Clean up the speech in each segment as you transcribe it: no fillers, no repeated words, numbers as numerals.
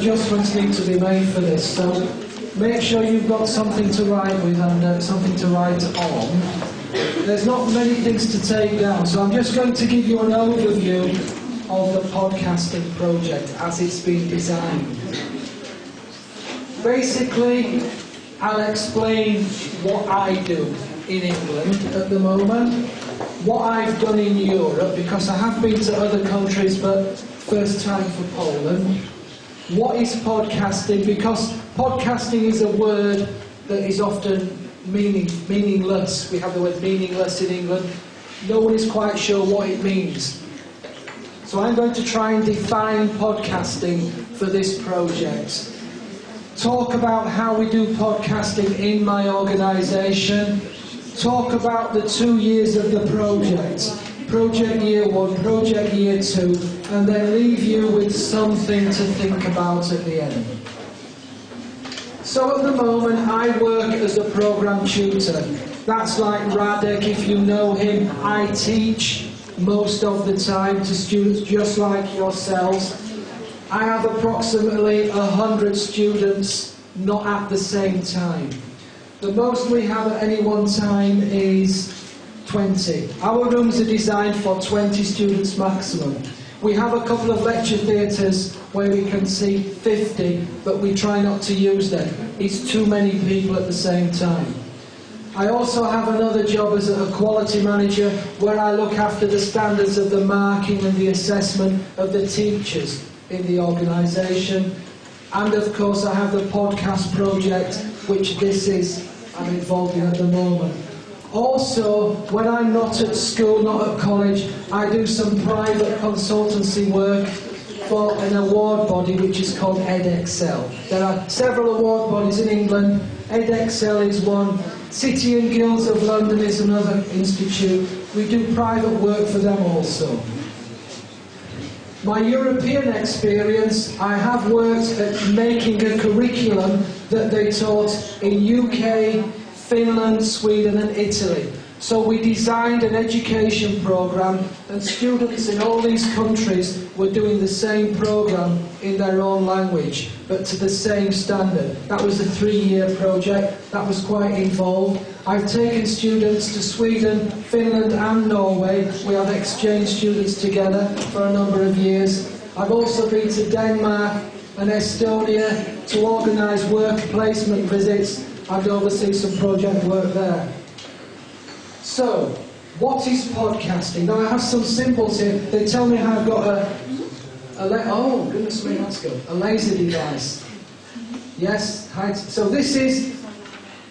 adjustments need to be made for this, so make sure you've got something to write with and something to write on. There's not many things to take down, so I'm just going to give you an overview of the podcasting project as it's been designed. Basically, I'll explain what I do in England at the moment, what I've done in Europe, because I have been to other countries, but first time for Poland. What is podcasting? Because podcasting is a word that is often meaningless. We have the word meaningless in England. No one is quite sure what it means. So I'm going to try and define podcasting for this project. Talk about how we do podcasting in my organisation. Talk about the 2 years of the project. Project year 1, project year 2, and then leave you with something to think about at the end. So at the moment I work as a programme tutor. That's like Radek, if you know him. I teach most of the time to students just like yourselves. I have approximately 100 students, not at the same time. The most we have at any one time is 20. Our rooms are designed for 20 students maximum. We have a couple of lecture theatres where we can see 50, but we try not to use them. It's too many people at the same time. I also have another job as a quality manager where I look after the standards of the marking and the assessment of the teachers in the organisation. And of course I have the podcast project, which I'm involved in at the moment. Also, when I'm not at school, not at college, I do some private consultancy work for an award body which is called Edexcel. There are several award bodies in England. Edexcel is one. City and Guilds of London is another institute. We do private work for them also. My European experience, I have worked at making a curriculum that they taught in UK, Finland, Sweden and Italy. So we designed an education programme and students in all these countries were doing the same programme in their own language, but to the same standard. That was a 3-year project. That was quite involved. I've taken students to Sweden, Finland and Norway. We have exchanged students together for a number of years. I've also been to Denmark and Estonia to organise work placement visits. I've overseen some project work there. So, what is podcasting? Now I have some symbols here. They tell me how I've got oh goodness me, that's good. A laser device. Yes, so this is,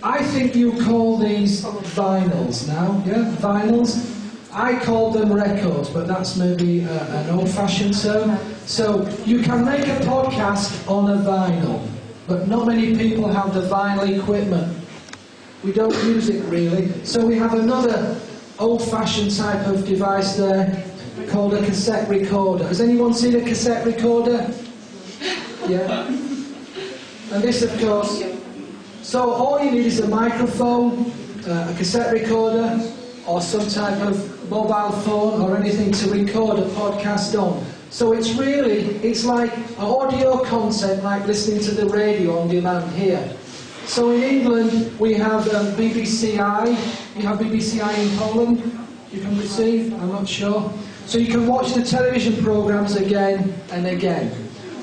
I think you call these vinyls now, yeah, vinyls. I call them records, but that's maybe an old-fashioned term. So you can make a podcast on a vinyl, but not many people have the vinyl equipment. We don't use it really. So we have another old-fashioned type of device there called a cassette recorder. Has anyone seen a cassette recorder? Yeah. And this, of course, so all you need is a microphone, a cassette recorder, or some type of mobile phone or anything to record a podcast on. So it's like audio content, like listening to the radio on demand here. So in England we have BBC-i. You have BBC-i in Poland. You can receive, I'm not sure. So you can watch the television programmes again and again.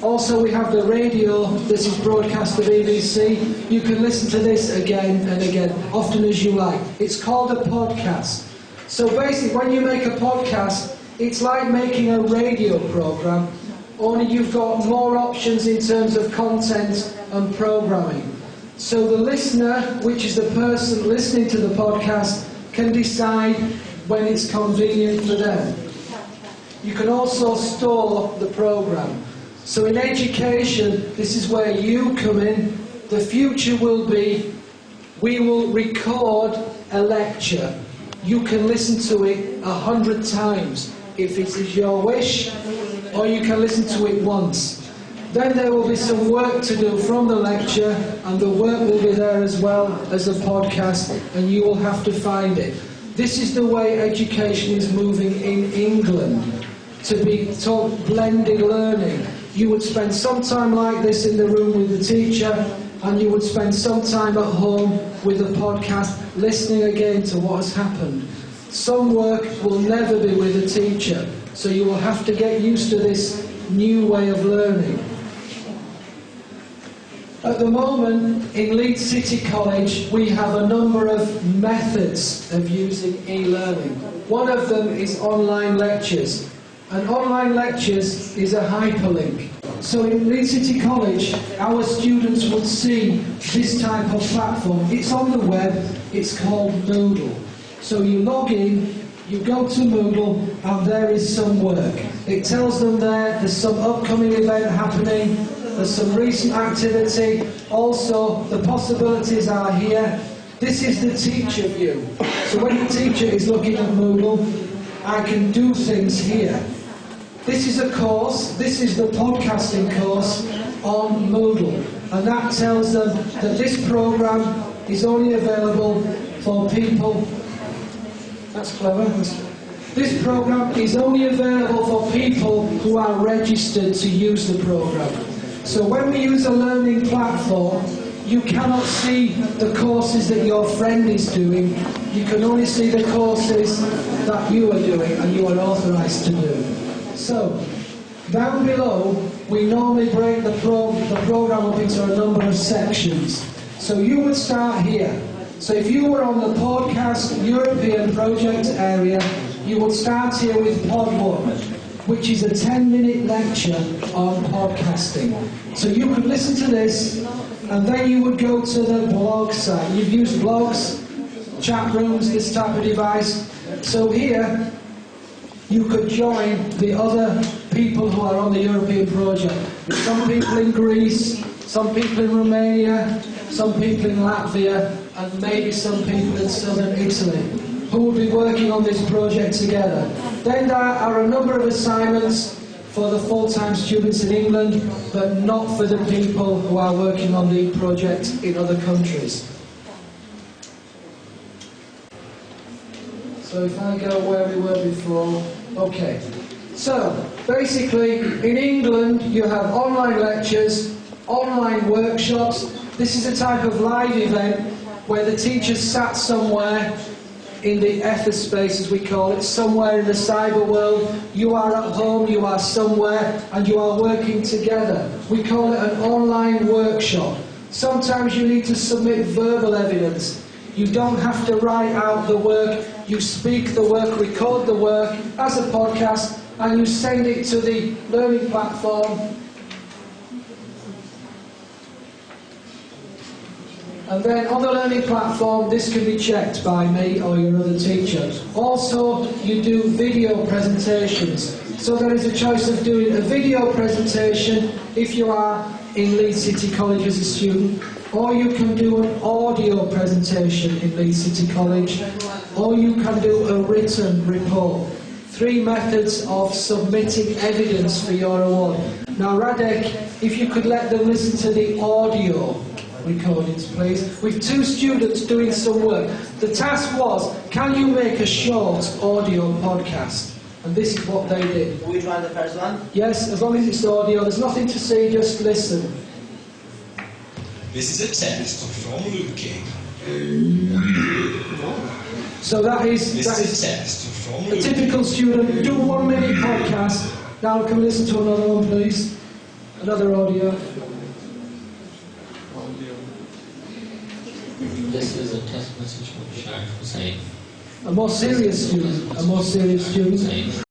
Also we have the radio, this is broadcast to BBC. You can listen to this again and again, often as you like. It's called a podcast. So basically when you make a podcast, it's like making a radio programme, only you've got more options in terms of content and programming. So the listener, which is the person listening to the podcast, can decide when it's convenient for them. You can also store the programme. So in education, this is where you come in. The future will be, we will record a lecture. You can listen to it 100 times if it is your wish, or you can listen to it once. Then there will be some work to do from the lecture, and the work will be there as well as a podcast, and you will have to find it. This is the way education is moving in England, to be taught blended learning. you would spend some time like this in the room with the teacher, and you would spend some time at home with the podcast, listening again to what has happened. Some work will never be with a teacher, so you will have to get used to this new way of learning. At the moment, in Leeds City College, we have a number of methods of using e-learning. One of them is online lectures. And online lectures is a hyperlink. So in Leeds City College, our students would see this type of platform. It's on the web, it's called Moodle. So you log in, you go to Moodle, and there is some work. It tells them there's some upcoming event happening, there's some recent activity, also the possibilities are here. This is the teacher view. So when the teacher is looking at Moodle, I can do things here. This is a course, this is the podcasting course on Moodle, and that tells them that this program is only available for people. That's clever. This program is only available for people who are registered to use the program. So when we use a learning platform, you cannot see the courses that your friend is doing. You can only see the courses that you are doing and you are authorised to do. So, down below, we normally break the program up into a number of sections. So you would start here. So if you were on the podcast European project area, you would start here with Pod 1, which is a 10-minute lecture on podcasting. So you could listen to this, and then you would go to the blog site. You've used blogs, chat rooms, this type of device. So here, you could join the other people who are on the European project. Some people in Greece, some people in Romania, some people in Latvia, and maybe some people in southern Italy, who will be working on this project together. Then there are a number of assignments for the full-time students in England, but not for the people who are working on the project in other countries. So if I go where we were before, okay. So, basically, in England, you have online lectures, online workshops. This is a type of live event where the teacher sat somewhere in the ether space, as we call it, somewhere in the cyber world. You are at home, you are somewhere, and you are working together. We call it an online workshop. Sometimes you need to submit verbal evidence. You don't have to write out the work. You speak the work, record the work as a podcast, and you send it to the learning platform. And then on the learning platform, this can be checked by me or your other teacher. Also, you do video presentations. So there is a choice of doing a video presentation if you are in Leeds City College as a student, or you can do an audio presentation in Leeds City College, or you can do a written report. 3 methods of submitting evidence for your award. Now Radek, if you could let them listen to the audio recordings, please. With 2 students doing some work. The task was, can you make a short audio podcast? And this is what they did. Which one, the first one? Yes, as long as it's audio, there's nothing to see, just listen. This is a test from looking. So that is a test from a typical student. Do a 1-minute podcast. Now can we listen to another one, please? Another audio. This is a test message from Shah Hussain. A more serious student.